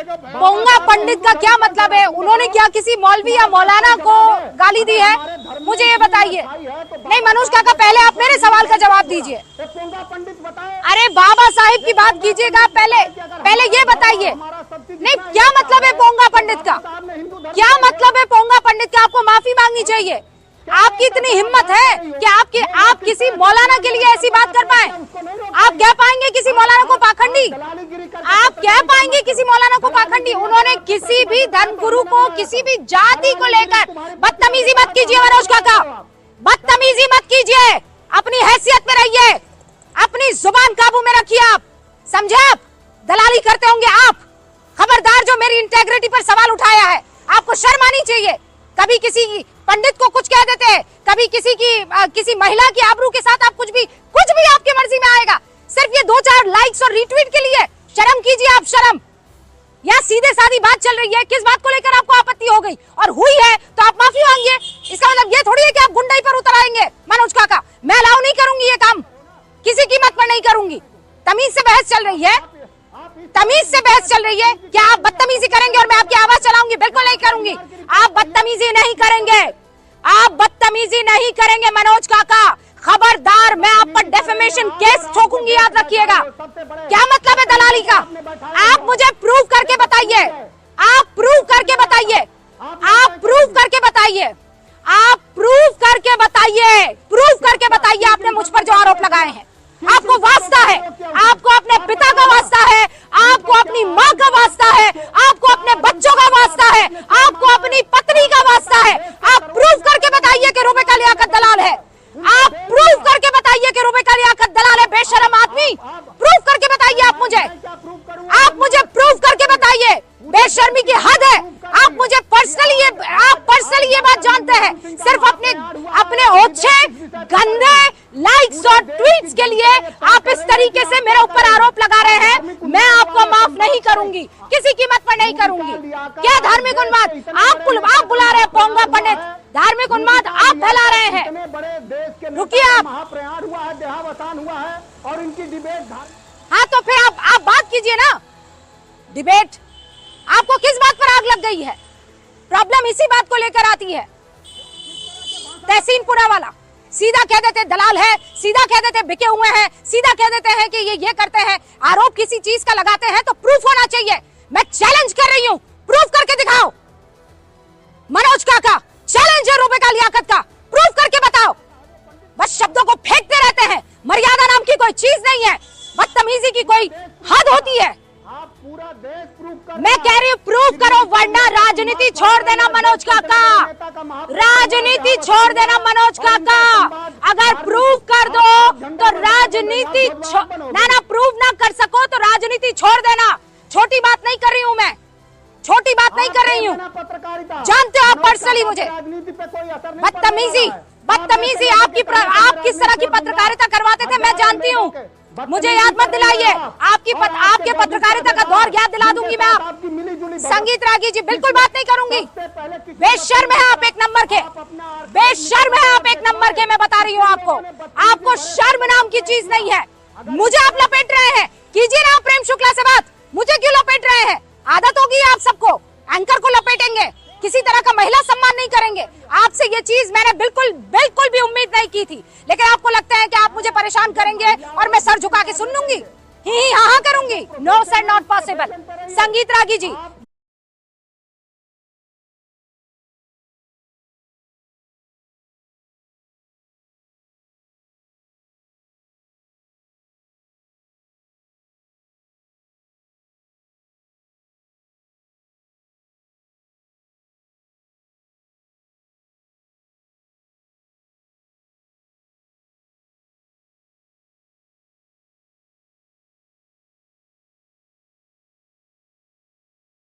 पोंगा पंडित का क्या मतलब है? उन्होंने क्या किसी मौलवी या मौलाना को गाली दी है? मुझे ये बताइए। नहीं मनोज काका, पहले आप मेरे सवाल का जवाब दीजिए। अरे बाबा साहिब की बात कीजिएगा, पहले ये बताइए। नहीं, क्या मतलब है पोंगा पंडित का? क्या मतलब है पोंगा पंडित का? आपको माफी मांगनी चाहिए। आपकी इतनी हिम्मत है कि आप किसी मौलाना के लिए ऐसी बात कर पाए? आप कह पाएंगे किसी मौलाना को पाखंडी? आप कह पाएंगे किसी मौलाना को पाखंडी? उन्होंने किसी भी धर्मगुरु को, किसी भी जाति को लेकर बदतमीजी मत कीजिए मनोज काका, बदतमीजी मत कीजिए। अपनी हैसियत में रहिए, अपनी जुबान काबू में रखिए। आप समझे? आप दलाली करते होंगे आप। खबरदार, जो मेरी इंटेग्रिटी पर सवाल उठाया है, आपको शर्म आनी चाहिए। कभी किसी पंडित को कुछ कह देते हैं, कभी किसी महिला की आबरू के साथ आप कुछ भी आपकी मर्जी में आएगा, सिर्फ ये 2-4 लाइक्स और रीट्वीट के लिए। शर्म कीजिए आप, शर्म। यहाँ सीधे सादी बात चल रही है, किस बात को लेकर आपको आपत्ति हो गई और हुई है तो आप माफी मांगिए। इसका मतलब ये थोड़ी है कि आप गुंडाई पर उतर आएंगे। मनोज काका, मैं अलाउ नहीं करूंगी ये काम, किसी कीमत पर नहीं करूंगी। तमीज से बहस चल रही है, तमीज से बहस चल रही है। क्या आप बदतमीजी करेंगे और मैं आपकी आवाज चलाऊंगी? बिल्कुल नहीं करूंगी। आप बदतमीजी नहीं करेंगे, आप बदतमीजी नहीं करेंगे मनोज काका। खबरदार, मैं आप पर डेफेमेशन केस ठोकूंगी, याद रखिएगा। क्या मतलब है दलाली का? आप मुझे प्रूव करके बताइए, आप प्रूव करके बताइए, आप प्रूव करके बताइए, आप प्रूव करके बताइए, प्रूव करके बताइए। आपने मुझ पर जो आरोप लगाए हैं, आपको वास्ता है, आपको अपने पिता का वास्ता है, आपको अपनी माँ का वास्ता है, आपको अपने बच्चों का वास्ता है, आपको अपनी पत्नी का वास्ता है। आप प्रूव करके बताइए कि रुबे का लियाकत दलाल है। आप प्रूव करके बताइए कि रुबे का लियाकत दलाल है। बेशरम आदमी, प्रूव करके बताइए। आप मुझे प्रूव करके बताइए। बेशर्मी की हद है। आप मुझे पर्सनली ये बात जानते हैं, सिर्फ अपने ओछे गंदे लाइक्स और ट्वीट्स के लिए आप इस तरीके से मेरे ऊपर आरोप लगा रहे हैं। मैं आपको माफ नहीं करूंगी, किसी कीमत पर नहीं करूंगी। क्या धार्मिक उन्माद आप बुला रहे हैं? पोंगा पंडित, धार्मिक उन्माद आप फैला रहे हैं। रुकिए आप, और इनकी डिबेट। हाँ तो फिर आप बात कीजिए ना। डिबेट, आपको किस बात पर आग लग गई है? प्रॉब्लम इसी बात को लेकर आती है। तहसीन पुरा वाला सीधा कह देते दलाल है, सीधा कह देते बिके हुए हैं, सीधा कह देते हैं कि ये करते हैं। आरोप किसी चीज का लगाते हैं तो प्रूफ होना चाहिए। मैं चैलेंज कर रही हूँ, प्रूफ करके दिखाओ। मनोज काका, चैलेंज है रुबे का लियाकत का, प्रूफ करके बताओ। बस शब्दों को फेंकते रहते हैं। मर्यादा नाम की कोई चीज नहीं है, बदतमीजी की कोई हद होती है। पूरा देश प्रूफ कर, मैं कह रही हूँ प्रूफ करो, वरना राजनीति छोड़ देना मनोज काका, राजनीति छोड़ देना मनोज काका। अगर प्रूफ कर दो तो राजनीति ना प्रूफ ना कर सको तो राजनीति छोड़ देना। छोटी बात नहीं कर रही हूँ मैं, छोटी बात नहीं कर रही हूँ। जानते हो आप पर्सनली मुझे बदतमीजी आप किस तरह की पत्रकारिता करवाते थे मैं जानती हूँ। मुझे याद मत दिलाइए, आपके पत्रकारिता का दौर याद दिला दूंगी मैं। आप संगीत रागी जी, बिल्कुल बात नहीं करूंगी। बेशर्म है आप एक नंबर के, बेशर्म है आप एक नंबर के। मैं बता रही हूँ आपको शर्म नाम की चीज नहीं है। मुझे आप लपेट रहे हैं, कीजिए ना प्रेम शुक्ला से बात। मुझे क्यों लपेट रहे हैं? आदत होगी आप सबको, एंकर को लपेटेंगे, किसी तरह का महिला सम्मान नहीं करेंगे। आपसे ये चीज मैंने बिल्कुल भी उम्मीद नहीं की थी, लेकिन आपको लगता है कि आप मुझे परेशान करेंगे और मैं सर झुका के सुन लूंगी, ही हाँ करूंगी। No sir, not possible. Sangeet Ragi ji,